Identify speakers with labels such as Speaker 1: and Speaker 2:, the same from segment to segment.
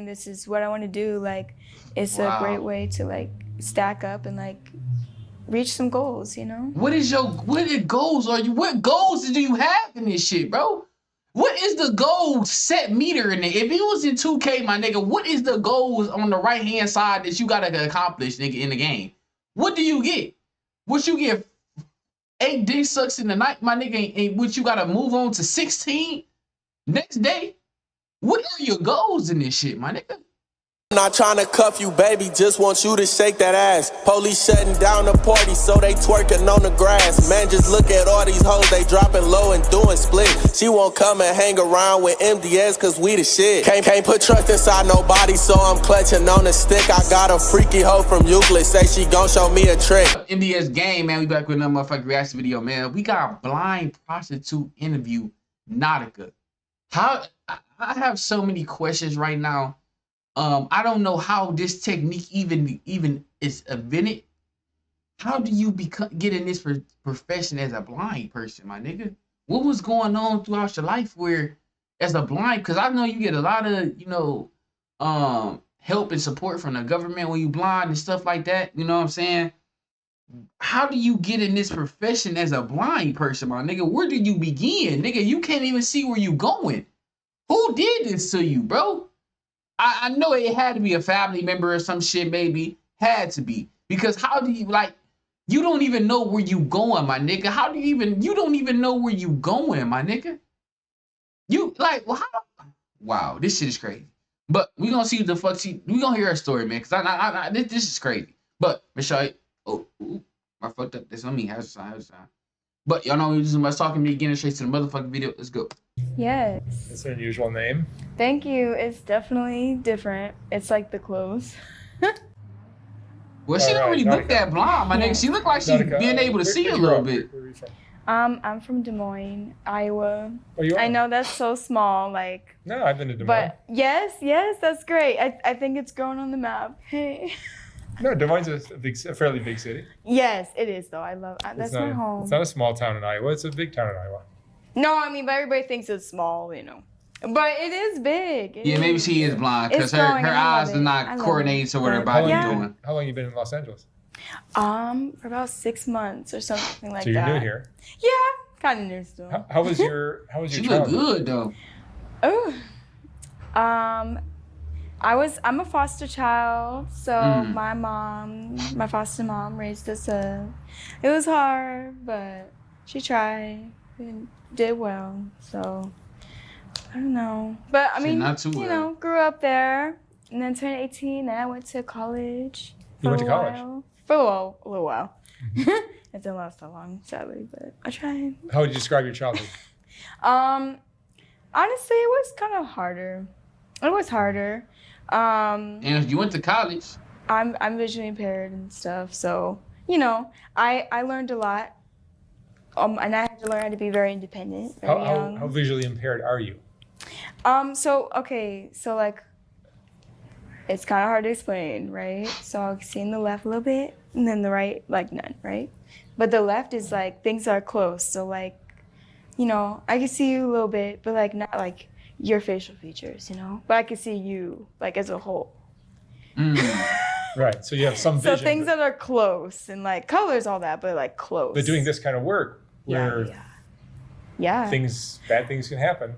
Speaker 1: this is what I want to do. Like, it's a great way to like stack up and like reach some goals, you know?
Speaker 2: What goals are you? What goals do you have in this shit, bro? What is the goal set meter in it? If it was in 2K, my nigga, what is the goals on the right hand side that you gotta accomplish, nigga, in the game? What do you get? What you get? 8 dick sucks in the night, my nigga, and what you gotta move on to 16 next day? What are your goals in this shit, my nigga?
Speaker 3: Not trying to cuff you, baby, just want you to shake that ass. Police shutting down the party, so they twerking on the grass. Man, just look at all these hoes, they dropping low and doing split. She won't come and hang around with MDS, cause we the shit. Can't put trust inside nobody, so I'm clutching on the stick. I got a freaky hoe from Euclid, say she gon' show me a trick.
Speaker 2: MDS game, man, we back with another motherfucking reaction video, man. We got a blind prostitute interview, Nautica. I have so many questions right now. I don't know how this technique even is invented. How do you get in this profession as a blind person, my nigga? What was going on throughout your life where, as a blind, because I know you get a lot of, help and support from the government when you blind and stuff like that. You know what I'm saying? How do you get in this profession as a blind person, my nigga? Where do you begin? Nigga, you can't even see where you going. Who did this to you, bro? I know it had to be a family member or some shit, maybe. Had to be. Because how do you, you don't even know where you going, my nigga. You don't even know where you going, my nigga. Wow, this shit is crazy. But we gonna see what the fuck we gonna hear her story, man. Cause this is crazy. But, Michelle, I fucked up. That's on me. How's the sign? But y'all know we just about talking to me again, straight to the motherfucking video. Let's go.
Speaker 1: Yes.
Speaker 4: It's an unusual name.
Speaker 1: Thank you. It's definitely different. It's like the clothes.
Speaker 2: Well, she don't really look that blonde, my nigga. She look like she being able to see a little bit.
Speaker 4: Where are you from?
Speaker 1: I'm from Des Moines, Iowa.
Speaker 4: Oh, you are?
Speaker 1: I know that's so small, like.
Speaker 4: No, I've been to Des Moines.
Speaker 1: But yes, that's great. I think it's growing on the map. Hey.
Speaker 4: No, Des Moines is a fairly big city.
Speaker 1: Yes, it is though. I love that's my home.
Speaker 4: It's not a small town in Iowa. It's a big town in Iowa.
Speaker 1: No, I mean, but everybody thinks it's small, you know. But it is big.
Speaker 2: Maybe she is blind because her eyes are not coordinated to what her body's doing.
Speaker 4: How long you been in Los Angeles?
Speaker 1: For about 6 months or something like that.
Speaker 4: So you're new here?
Speaker 1: Yeah, kind of new still.
Speaker 4: How was your childhood?
Speaker 2: She look good though.
Speaker 1: Oh, I'm a foster child, so my foster mom raised us up. It was hard, but she tried and did well. So I don't know, but I mean, grew up there, and then turned 18. And I went to college.
Speaker 4: You went to college
Speaker 1: for a little while. It didn't last that long, sadly, but I tried.
Speaker 4: How would you describe your childhood?
Speaker 1: Honestly, it was kind of harder. It was harder.
Speaker 2: And you went to college.
Speaker 1: I'm visually impaired and stuff, so I learned a lot. And I had to learn how to be very independent.
Speaker 4: How visually impaired are you?
Speaker 1: So like, it's kind of hard to explain, right? So I can see in the left a little bit, and then the right, like none, right? But the left is like things are close, so like, I can see you a little bit, but like not like your facial features, but I can see you like as a whole.
Speaker 4: Right, so you have some vision.
Speaker 1: So things that are close and like colors, all that, but like close.
Speaker 4: But doing this kind of work where
Speaker 1: bad
Speaker 4: things can happen.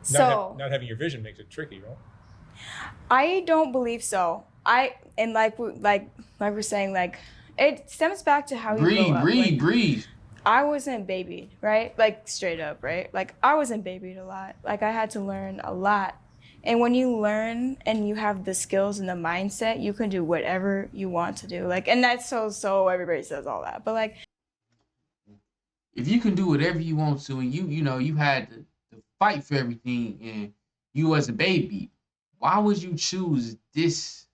Speaker 1: So
Speaker 4: not having your vision makes it tricky, right?
Speaker 1: I don't believe so. Like we're saying, like it stems back to how you grow up.
Speaker 2: Breathe.
Speaker 1: I wasn't babied, right? Like straight up, right? Like I wasn't babied a lot. Like I had to learn a lot. And when you learn and you have the skills and the mindset, you can do whatever you want to do. Like, and that's so everybody says all that. But like,
Speaker 2: if you can do whatever you want to, and you had to fight for everything, and you was a baby, why would you choose this?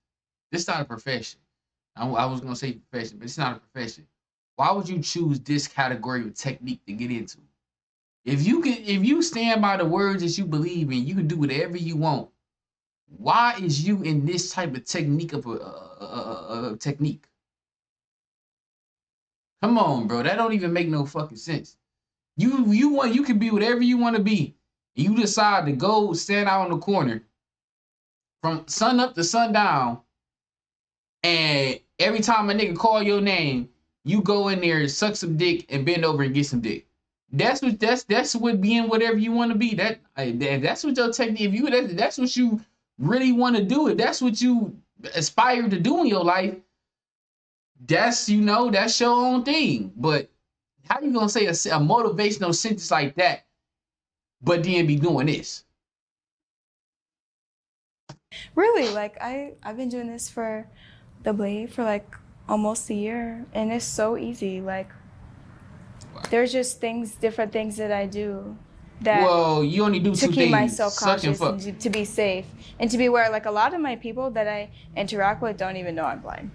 Speaker 2: This is not a profession. I was gonna say profession, but it's not a profession. Why would you choose this category of technique to get into? If you stand by the words that you believe in, you can do whatever you want. Why is you in this type of technique technique? Come on, bro. That don't even make no fucking sense. You can be whatever you want to be. You decide to go stand out in the corner from sun up to sundown, and every time a nigga call your name, you go in there, suck some dick, and bend over and get some dick. That's what being whatever you want to be. That's what your technique. If you that's what you really want to do. If that's what you aspire to do in your life, that's that's your own thing. But how you gonna say a motivational sentence like that, but then be doing this?
Speaker 1: Really, like I've been doing this for the Blade for like almost a year, and it's so easy. Like there's just different things that I do that
Speaker 2: Well, you only do
Speaker 1: to
Speaker 2: two
Speaker 1: keep
Speaker 2: things:
Speaker 1: myself
Speaker 2: suck and
Speaker 1: conscious
Speaker 2: fuck.
Speaker 1: and to be safe and to be aware. Like a lot of my people that I interact with don't even know I'm blind.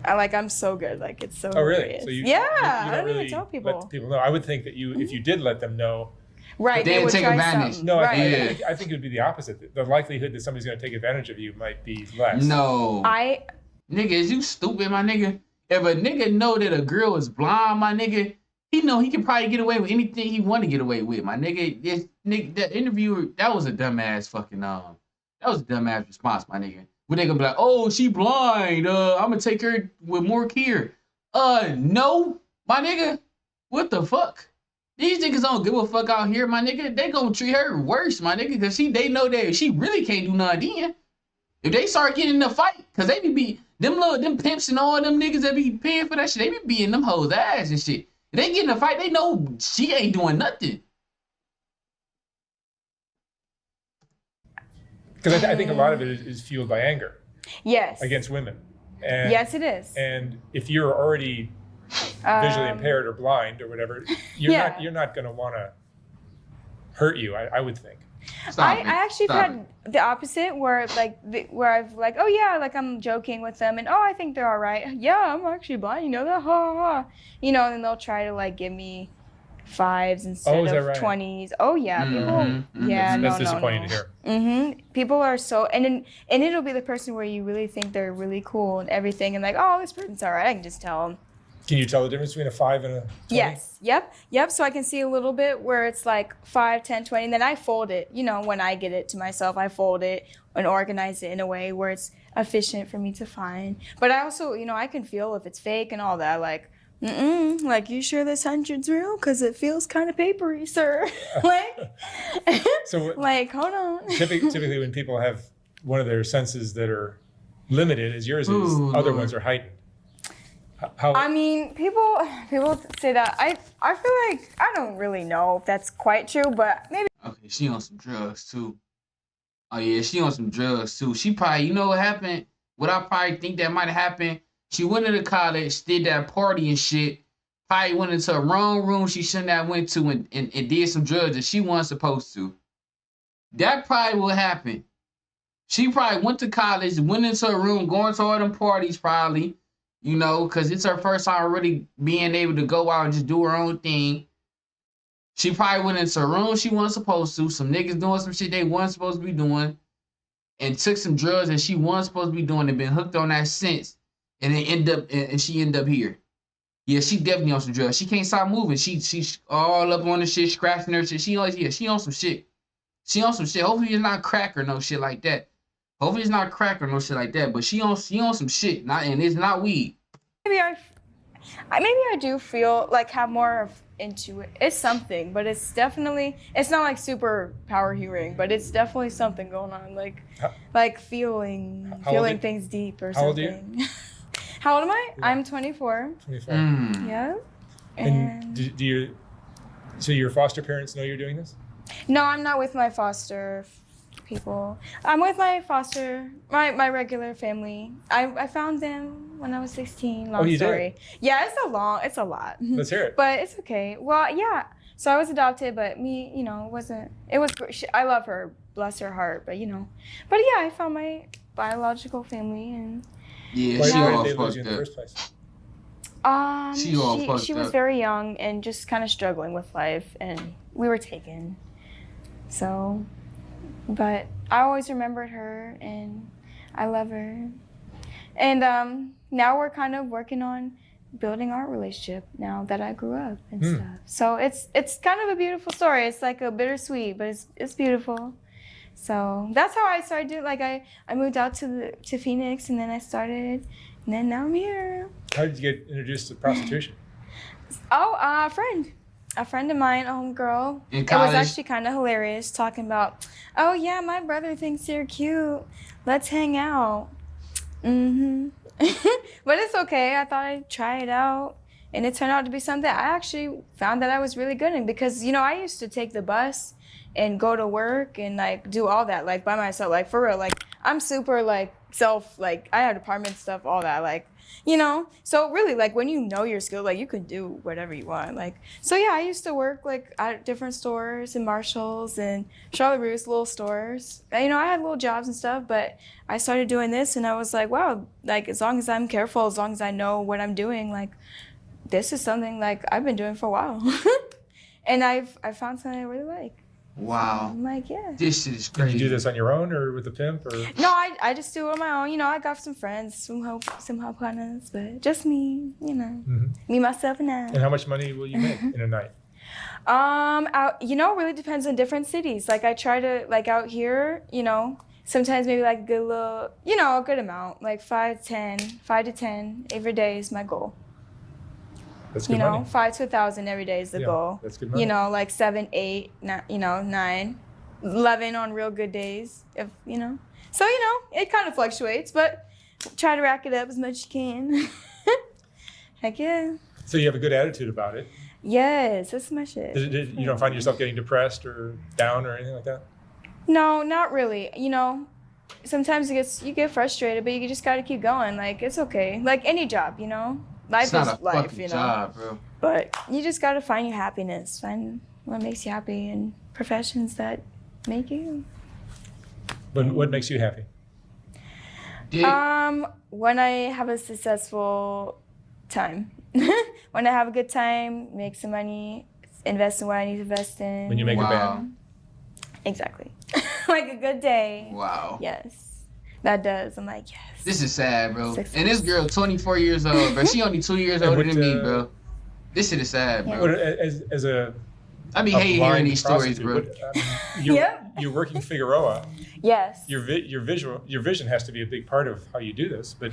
Speaker 1: I'm so good. Like it's so.
Speaker 4: Oh, really?
Speaker 1: hilarious.
Speaker 4: So you
Speaker 1: I don't
Speaker 4: really
Speaker 1: even tell people.
Speaker 4: let people know. I would think that if you did let them know.
Speaker 1: Right,
Speaker 2: They
Speaker 1: they would
Speaker 2: take
Speaker 1: try
Speaker 2: advantage.
Speaker 1: something.
Speaker 4: No,
Speaker 1: right.
Speaker 4: I think it would be the opposite. The likelihood that somebody's going to take advantage of you might be less.
Speaker 2: No,
Speaker 1: I
Speaker 2: nigga, is you stupid, my nigga? If a nigga know that a girl is blind, my nigga, he know he can probably get away with anything he want to get away with, my nigga. That interviewer, that was a dumbass fucking that was a dumbass response, my nigga. When they gonna be like, oh, she blind, I'm gonna take her with more care. No, my nigga, what the fuck? These niggas don't give a fuck out here, my nigga. They gonna treat her worse, my nigga, cause they know that she really can't do nothing then. If they start getting in a fight, cause they be them pimps and all them niggas that be paying for that shit, they be beating them hoes ass and shit. If they get in a fight, they know she ain't doing nothing.
Speaker 4: Because I think a lot of it is fueled by anger
Speaker 1: yes.
Speaker 4: against women. And,
Speaker 1: Yes, it is.
Speaker 4: And if you're already visually impaired or blind or whatever, you're not going to want to hurt you. I would think.
Speaker 1: I actually had the opposite where where I've oh yeah, like I'm joking with them and oh I think they're all right. Yeah, I'm actually blind, you know that, ha ha. And they'll try to give me 5s instead
Speaker 4: is that
Speaker 1: of
Speaker 4: right?
Speaker 1: 20s. Oh yeah, people. Yeah,
Speaker 4: That's
Speaker 1: no.
Speaker 4: disappointing to hear.
Speaker 1: People are so and it'll be the person where you really think they're really cool and everything and oh this person's all right. I can just tell them.
Speaker 4: Can you tell the difference between a 5 and a 20?
Speaker 1: Yes. Yep. So I can see a little bit where it's 5, 10, 20, and then I fold it. When I get it to myself, I fold it and organize it in a way where it's efficient for me to find. But I also, I can feel if it's fake and all that. You sure this 100's real? Because it feels kind of papery, sir.
Speaker 4: So
Speaker 1: hold on.
Speaker 4: typically when people have one of their senses that are limited, as yours is, other ones are heightened.
Speaker 1: I mean, people say that. I feel like I don't really know if that's quite true, but maybe.
Speaker 2: Okay, she on some drugs too. Oh yeah, she on some drugs too. She probably, you know what happened? What I probably think that might have happened. She went into college, did that party and shit. Probably went into a wrong room she shouldn't have went to and did some drugs that she wasn't supposed to. That probably what happened. She probably went to college, went into a room, going to all them parties probably. Because it's her first time really being able to go out and just do her own thing. She probably went into a room she wasn't supposed to. Some niggas doing some shit they weren't supposed to be doing. And took some drugs that she wasn't supposed to be doing and been hooked on that since. And then she ended up here. Yeah, she definitely on some drugs. She can't stop moving. She's all up on the shit, scratching her shit. She on some shit. She on some shit. Hopefully it's not crack or no shit like that. Hopefully it's not crack or no shit like that. But she on some shit. And it's not weed.
Speaker 1: Maybe I do feel have more of intuition. It's something, but it's not super power hearing, but it's definitely something going on. Feeling things deep or something.
Speaker 4: How old are you?
Speaker 1: How old am I?
Speaker 4: Yeah.
Speaker 1: I'm 24.
Speaker 4: 24.
Speaker 1: Yeah.
Speaker 4: And so your foster parents know you're doing this?
Speaker 1: No, I'm not with my foster people. I'm with my my regular family. I found them when I was 16. Long story.
Speaker 4: Did?
Speaker 1: Yeah, it's a lot.
Speaker 4: Let's hear it.
Speaker 1: But it's okay. Well, yeah. So I was adopted, but me, it was, I love her, bless her heart, but yeah, I found my biological family and.
Speaker 2: Yeah,
Speaker 4: Why
Speaker 2: she all
Speaker 4: did they lose you
Speaker 2: fucked
Speaker 4: in the
Speaker 2: up.
Speaker 4: first place?
Speaker 2: She
Speaker 1: was
Speaker 2: up.
Speaker 1: very young and just kind of struggling with life, and we were taken. So, but I always remembered her, and I love her. And now we're kind of working on building our relationship now that I grew up and stuff. So it's kind of a beautiful story. It's a bittersweet, but it's beautiful. So that's how I started doing. Like I moved out to Phoenix, and then I started, and then now I'm here.
Speaker 4: How did you get introduced to prostitution?
Speaker 1: Oh, a friend of mine, a homegirl.
Speaker 2: In
Speaker 1: It
Speaker 2: college?
Speaker 1: was actually kind of hilarious talking about, oh yeah, my brother thinks you're cute. Let's hang out. But it's okay. I thought I'd try it out. And it turned out to be something I actually found that I was really good in because, I used to take the bus and go to work and like do all that like by myself, like for real. Like I'm super like I had apartment stuff, all that, like, so really like when you know your skill, like you can do whatever you want. Like, so yeah, I used to work like at different stores and Marshalls and Charlotte Russe, little stores. I had little jobs and stuff, but I started doing this and I was like, wow, like as long as I'm careful, as long as I know what I'm doing, like this is something like I've been doing for a while. And I found something I really like.
Speaker 2: Wow.
Speaker 1: So I'm like, yeah.
Speaker 2: This shit is
Speaker 4: Did
Speaker 2: crazy.
Speaker 4: you do this on your own or with a pimp? Or?
Speaker 1: No, I just do it on my own. I got some friends, some help partners, but just me, me, myself, and I.
Speaker 4: And how much money will you make in a night?
Speaker 1: It really depends on different cities. Like I try to, like out here, sometimes maybe like a good little, a good amount, like 5 to 10 every day is my goal.
Speaker 4: That's good money.
Speaker 1: 5 to 1,000 every day is the goal.
Speaker 4: That's good money.
Speaker 1: Like 7, 8, 9, 11 on real good days. So it kind of fluctuates, but try to rack it up as much as you can. Heck yeah.
Speaker 4: So you have a good attitude about it.
Speaker 1: Yes, that's my shit.
Speaker 4: You don't find yourself getting depressed or down or anything like that?
Speaker 1: No, not really. Sometimes you get frustrated, but you just got to keep going. Like it's okay. Like any job, Life
Speaker 2: It's not
Speaker 1: is
Speaker 2: a
Speaker 1: life,
Speaker 2: fucking job, bro.
Speaker 1: But you just gotta find your happiness, find what makes you happy, and professions that make you.
Speaker 4: What makes you happy?
Speaker 1: When I have a successful time, when I have a good time, make some money, invest in what I need to invest in.
Speaker 4: When you make a band.
Speaker 1: Exactly. Like a good day.
Speaker 2: Wow.
Speaker 1: Yes. That does. I'm like, yes.
Speaker 2: This is sad, bro.
Speaker 1: Success.
Speaker 2: And this girl, 24 years old, bro. She only 2 years older than me, bro. This shit is sad, bro.
Speaker 4: What, as a
Speaker 2: I be hating hearing these stories, bro.
Speaker 4: You're working Figueroa.
Speaker 1: Yes.
Speaker 4: Your vision has to be a big part of how you do this, but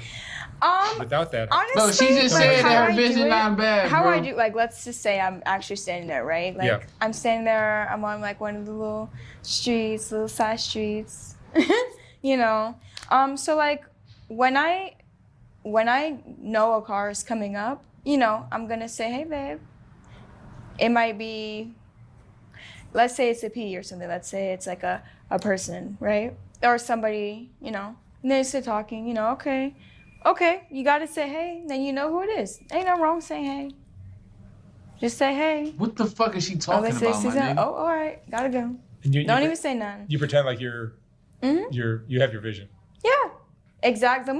Speaker 4: without that,
Speaker 1: honestly,
Speaker 2: bro, she just said that her vision not bad,
Speaker 1: how
Speaker 2: bro.
Speaker 1: I do, like, let's just say I'm actually standing there, right? Like, I'm standing there. I'm on like one of the little side streets, So like, when I know a car is coming up, I'm gonna say, hey, babe. It might be, let's say it's a P or something. Let's say it's like a person, right? Or somebody, and they start talking, okay, you gotta say hey, then you know who it is. Ain't no wrong saying hey. Just say hey.
Speaker 2: What the fuck is she talking about, my nigga?
Speaker 1: Oh, all right, gotta go.
Speaker 4: And
Speaker 1: Don't even say nothing.
Speaker 4: You pretend like you have your vision.
Speaker 1: Yeah, exactly.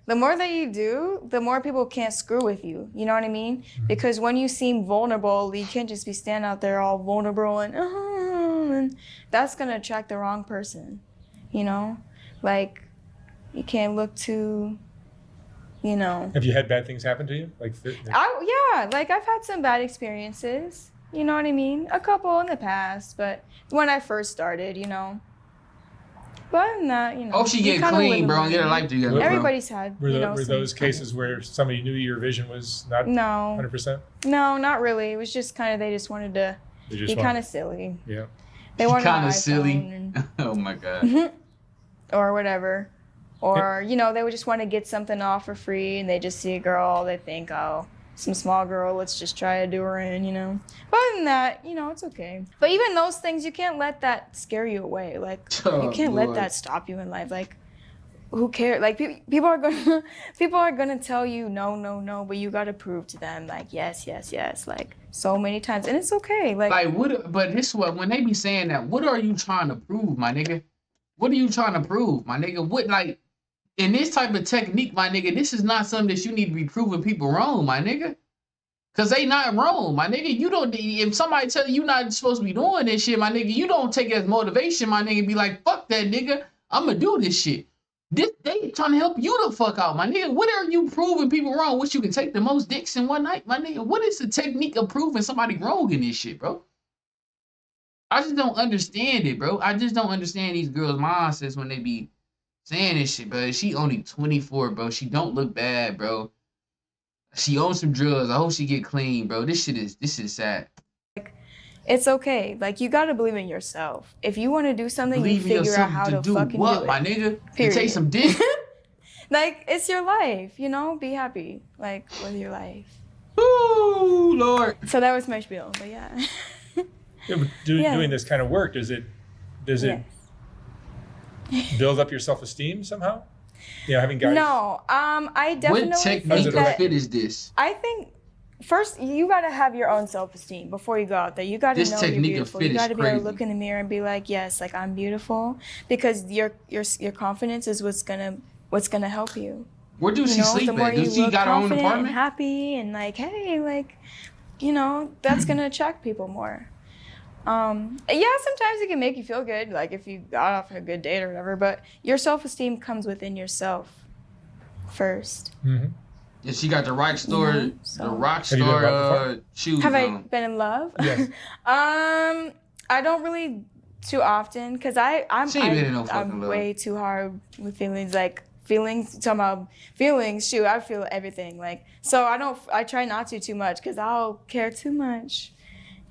Speaker 1: The more that you do, the more people can't screw with you. You know what I mean? Mm-hmm. Because when you seem vulnerable, you can't just be standing out there all vulnerable and that's gonna attract the wrong person. Like you can't look too.
Speaker 4: Have you had bad things happen to you? Like
Speaker 1: I've had some bad experiences. You know what I mean? A couple in the past, but when I first started, But other than that,
Speaker 2: Oh, she get clean, bro, and get her life together.
Speaker 1: Everybody's had.
Speaker 4: Were those cases where somebody knew your vision was not 100%?
Speaker 1: No, not really. It was just kind of they just wanted to be kind of silly.
Speaker 4: Yeah.
Speaker 1: They wanted
Speaker 2: kind of silly. Oh my god.
Speaker 1: Or whatever. Or they would just want to get something off for free, and they just see a girl, they think, oh, some small girl, let's just try to do her in, But other than that, it's okay. But even those things, you can't let that scare you away. Like, you can't let that stop you in life. Like, who cares? Like, people are gonna tell you no, but you gotta prove to them, like, yes, like, so many times, and it's okay. Like
Speaker 2: what? But this what when they be saying that, what are you trying to prove, my nigga? What are you trying to prove, my nigga? What, like, in this type of technique, my nigga, this is not something that you need to be proving people wrong, my nigga. Cause they not wrong, my nigga. You don't. If somebody tell you not supposed to be doing this shit, my nigga, you don't take it as motivation, my nigga. Be like, fuck that, nigga. I'ma do this shit. They trying to help you the fuck out, my nigga. What are you proving people wrong? What, you can take the most dicks in one night, my nigga? What is the technique of proving somebody wrong in this shit, bro? I just don't understand it, bro. I just don't understand these girls' mindsets when they be saying this shit, bro. She only 24, bro. She don't look bad, bro. She owns some drugs. I hope she get clean, bro. This shit is sad.
Speaker 1: It's okay. Like, you gotta believe in yourself. If you want to do something,
Speaker 2: Believe in
Speaker 1: you figure out
Speaker 2: yourself
Speaker 1: how to
Speaker 2: do
Speaker 1: fucking
Speaker 2: what,
Speaker 1: do
Speaker 2: my
Speaker 1: it.
Speaker 2: nigga? To
Speaker 1: Period.
Speaker 2: take some dick.
Speaker 1: Like, it's your life, you know? Be happy, like, with your life.
Speaker 2: Ooh, Lord.
Speaker 1: So that was my spiel, but yeah.
Speaker 4: Yeah, but doing this kind of work, does it
Speaker 1: Yes.
Speaker 4: build up your self-esteem somehow? You know, having guys.
Speaker 1: No, I definitely
Speaker 2: What technical
Speaker 1: think that,
Speaker 2: fit is this?
Speaker 1: I think first you gotta have your own self-esteem before you go out there. You gotta
Speaker 2: This
Speaker 1: know you're
Speaker 2: technique of
Speaker 1: beautiful.
Speaker 2: fit
Speaker 1: You
Speaker 2: is
Speaker 1: gotta be able to
Speaker 2: crazy.
Speaker 1: look in the mirror and be like, yes, like I'm beautiful, because your confidence is what's gonna help you.
Speaker 2: Where do she
Speaker 1: You know,
Speaker 2: sleep
Speaker 1: the more
Speaker 2: at?
Speaker 1: you
Speaker 2: Does she
Speaker 1: look
Speaker 2: got her own
Speaker 1: confident and
Speaker 2: apartment?
Speaker 1: happy and like, hey, like, you know, that's gonna attract people more. Yeah, sometimes it can make you feel good, like if you got off a good date or whatever, but your self-esteem comes within yourself first.
Speaker 4: Mm-hmm.
Speaker 2: Yeah, she got the rock star,
Speaker 1: You know, so-
Speaker 2: the rock
Speaker 4: Have you been in love
Speaker 2: star
Speaker 4: before?
Speaker 2: shoes
Speaker 1: Have I
Speaker 2: on.
Speaker 1: been in love?
Speaker 4: Yes.
Speaker 1: I don't really too often, because I'm
Speaker 2: She ain't been in no fucking
Speaker 1: I'm
Speaker 2: love.
Speaker 1: way too hard with feelings. Like feelings, talking about feelings. Shoot, I feel everything. Like, so I try not to too much, because I'll care too much,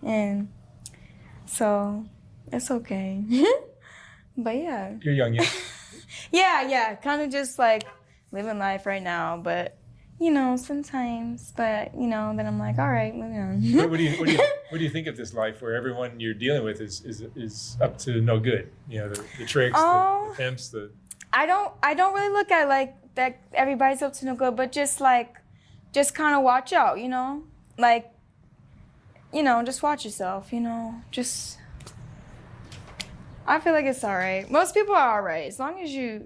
Speaker 1: and so it's okay. But yeah.
Speaker 4: You're young, yeah.
Speaker 1: Yeah, kind of just like living life right now, but you know, sometimes, but you know, then I'm like, all right, moving on.
Speaker 4: What do you think of this life where everyone you're dealing with is up to no good? You know, the tricks, the pimps, the.
Speaker 1: I don't really look at like that everybody's up to no good, but just kind of watch out, you know, like, you know, just watch yourself, you know, just. I feel like it's all right. Most people are all right as long as you're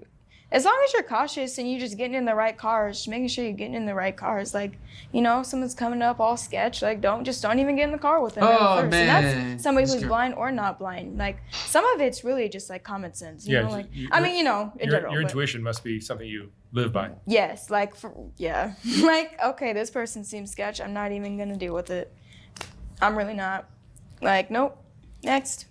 Speaker 1: cautious and you just getting in the right cars, just making sure you're getting in the right cars. Like, you know, if someone's coming up all sketch, like don't even get in the car with them at
Speaker 2: Oh
Speaker 1: first.
Speaker 2: man,
Speaker 1: And that's somebody
Speaker 2: This
Speaker 1: who's
Speaker 2: girl-
Speaker 1: blind or not blind. Like some of it's really just like common sense. You know, like I mean, you know, in general.
Speaker 4: Your
Speaker 1: but
Speaker 4: intuition must be something you live by.
Speaker 1: yes, like yeah, like okay, this person seems sketch. I'm not even gonna deal with it. I'm really not. Like nope. Next.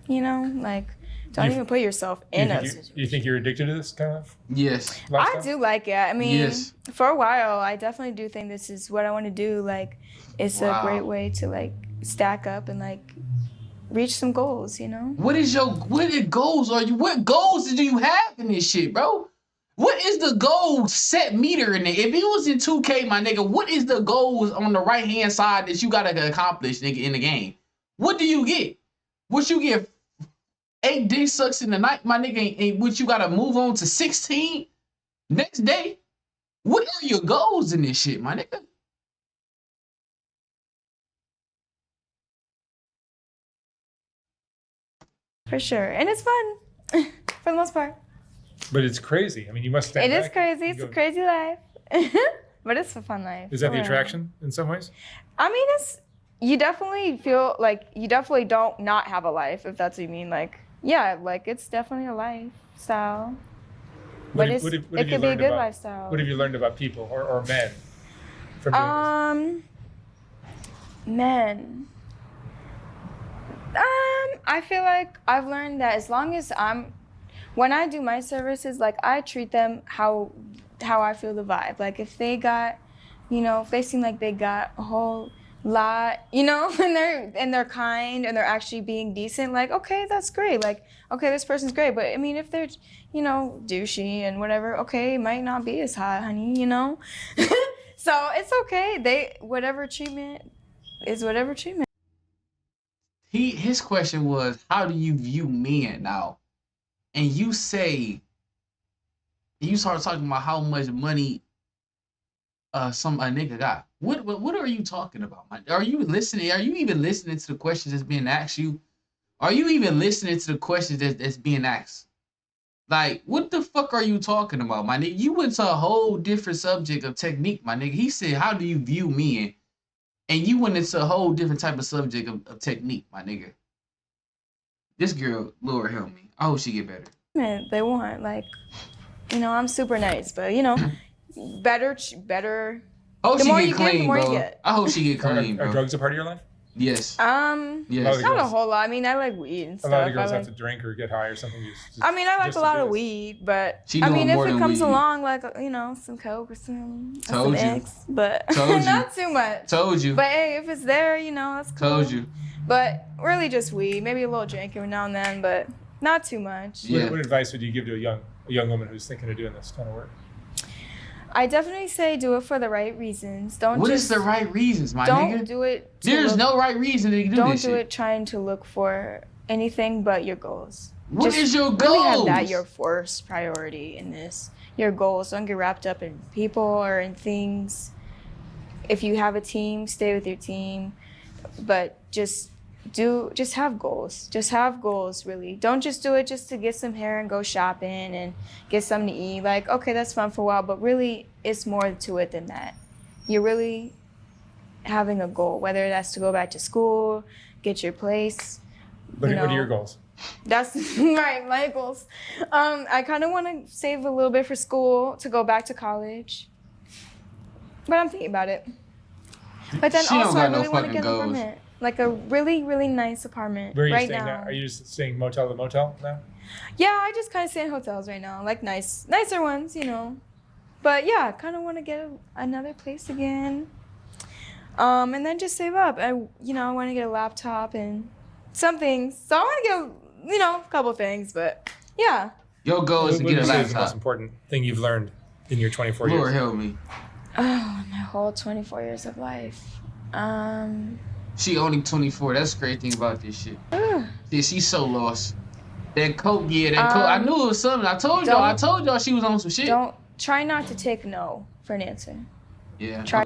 Speaker 1: You know, like. Don't even put yourself in a situation.
Speaker 4: You think you're addicted to this kind of
Speaker 2: Yes.
Speaker 4: lifestyle?
Speaker 1: I do like it. I mean,
Speaker 2: Yes.
Speaker 1: for a while, I definitely do think this is what I want to do. Like, it's a
Speaker 2: Wow.
Speaker 1: great way to like stack up and like reach some goals. You know.
Speaker 2: What goals are you? What goals do you have in this shit, bro? What is the goal set meter in it? If it was in 2K, my nigga, what is the goals on the right hand side that you gotta accomplish, nigga, in the game? What do you get? What you get? 8 dick sucks in the night, my nigga, and what you gotta move on to 16 next day? What are your goals in this shit, my nigga?
Speaker 1: For sure, and it's fun for the most part.
Speaker 4: But it's crazy. I mean, you must stand
Speaker 1: It is
Speaker 4: back
Speaker 1: crazy.
Speaker 4: and
Speaker 1: It's a
Speaker 4: go-
Speaker 1: crazy life, but it's a fun life.
Speaker 4: Is that
Speaker 1: for
Speaker 4: the
Speaker 1: real.
Speaker 4: attraction in some ways?
Speaker 1: I mean, you definitely feel like you definitely don't not have a life, if that's what you mean. Like, yeah, like it's definitely a lifestyle.
Speaker 4: What
Speaker 1: But
Speaker 4: have- what have
Speaker 1: it
Speaker 4: you
Speaker 1: could be a
Speaker 4: learned
Speaker 1: good
Speaker 4: about-
Speaker 1: lifestyle.
Speaker 4: What have you learned about people or men from doing this?
Speaker 1: Men. I feel like I've learned that as long as when I do my services, like I treat them how I feel the vibe. Like if they got, you know, if they seem like they got a whole lot, you know, and they're kind and they're actually being decent, like okay, that's great. Like okay, this person's great. But I mean, if they're, you know, douchey and whatever, okay, it might not be as hot, honey, you know. So it's okay. Whatever treatment is whatever treatment.
Speaker 2: His question was, how do you view men now? And you start talking about how much money a nigga got. What are you talking about? Are you listening? Are you even listening to the questions that's being asked you? Are you even listening to the questions that's being asked? Like, what the fuck are you talking about, my nigga? You went to a whole different subject of technique, my nigga. He said, how do you view men? And you went into a whole different type of subject of technique, my nigga. This girl, Lord help me. I hope she get better.
Speaker 1: They want, like, you know, I'm super nice, but you know, better.
Speaker 2: I hope
Speaker 1: The
Speaker 2: she
Speaker 1: more
Speaker 2: get
Speaker 1: you give, the
Speaker 2: clean,
Speaker 1: more you
Speaker 2: bro.
Speaker 1: get.
Speaker 2: I hope she get clean,
Speaker 4: Are
Speaker 2: bro.
Speaker 4: drugs a part of your life?
Speaker 2: Yes.
Speaker 1: Not a
Speaker 4: girls-
Speaker 1: whole lot. I mean, I like weed and
Speaker 4: A
Speaker 1: stuff.
Speaker 4: lot of girls
Speaker 1: I
Speaker 4: have
Speaker 1: like,
Speaker 4: to drink or get high or something.
Speaker 1: I mean, I like
Speaker 4: just
Speaker 1: a
Speaker 4: to
Speaker 1: lot
Speaker 4: do
Speaker 1: of
Speaker 4: this.
Speaker 1: weed, but
Speaker 2: She
Speaker 1: I
Speaker 2: doing
Speaker 1: mean, if
Speaker 2: more
Speaker 1: it
Speaker 2: than
Speaker 1: comes
Speaker 2: weed.
Speaker 1: along, like some coke or some
Speaker 2: Told you.
Speaker 1: X, but
Speaker 2: Told you.
Speaker 1: not too much.
Speaker 2: Told you.
Speaker 1: But hey, if it's there, that's cool.
Speaker 2: Told you.
Speaker 1: But really, just weed, maybe a little drink every now and then, but not too much.
Speaker 2: Yeah.
Speaker 4: What advice would you give to a young woman who's thinking of doing this kind of work?
Speaker 1: I definitely say do it for the right reasons.
Speaker 2: What is the right reasons, my
Speaker 1: don't
Speaker 2: nigga?
Speaker 1: do it.
Speaker 2: There's no right reason to do
Speaker 1: Don't
Speaker 2: this
Speaker 1: do
Speaker 2: shit.
Speaker 1: it trying to look for anything but your goals.
Speaker 2: What is your
Speaker 1: Really have
Speaker 2: goals?
Speaker 1: that your first priority in this. Your goals. Don't get wrapped up in people or in things. If you have a team, stay with your team. But just have goals. Just have goals, really. Don't just do it just to get some hair and go shopping and get something to eat. Like, okay, that's fun for a while, but really it's more to it than that. You're really having a goal, whether that's to go back to school, get your place.
Speaker 4: What are your goals?
Speaker 1: That's right, my goals. I kind of want to save a little bit for school to go back to college, but I'm thinking about it. But then
Speaker 2: She don't
Speaker 1: also, I
Speaker 2: got no
Speaker 1: really want to
Speaker 2: fucking
Speaker 1: get an
Speaker 2: goals.
Speaker 1: apartment, like a really, really nice apartment.
Speaker 4: Where are you
Speaker 1: right
Speaker 4: staying now? Are you just staying motel to motel now?
Speaker 1: Yeah, I just kind of stay in hotels right now, like nicer ones, But yeah, I kind of want to get another place again. And then just save up. I want to get a laptop and some things. So I want to get, a couple things, but yeah.
Speaker 2: Your goal is to
Speaker 4: What
Speaker 2: get a
Speaker 4: would you say is the most
Speaker 2: laptop.
Speaker 4: important thing you've learned in your 24
Speaker 2: Lord
Speaker 4: years?
Speaker 2: help me.
Speaker 1: Oh, my whole 24 years of life.
Speaker 2: She only 24. That's the great thing about this shit. Yeah, she's so lost. That coke, coke. I knew it was something. I told y'all she was on some shit.
Speaker 1: Don't try not to take no for an answer.
Speaker 2: Yeah.
Speaker 1: Try-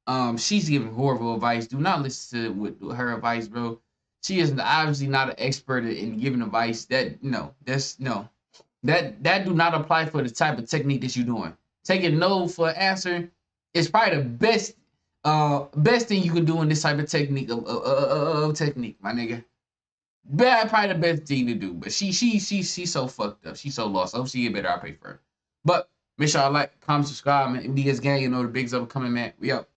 Speaker 2: Okay. She's giving horrible advice. Do not listen to her advice, bro. She is obviously not an expert in giving advice. That do not apply for the type of technique that you're doing. Taking no for an answer is probably the best thing you can do in this type of technique of technique, my nigga. Probably the best thing to do. But she's so fucked up. She's so lost. I hope she get better. I pray for her. But make sure y'all like, comment, subscribe, man. MDS gang, the bigs up coming, man. We out.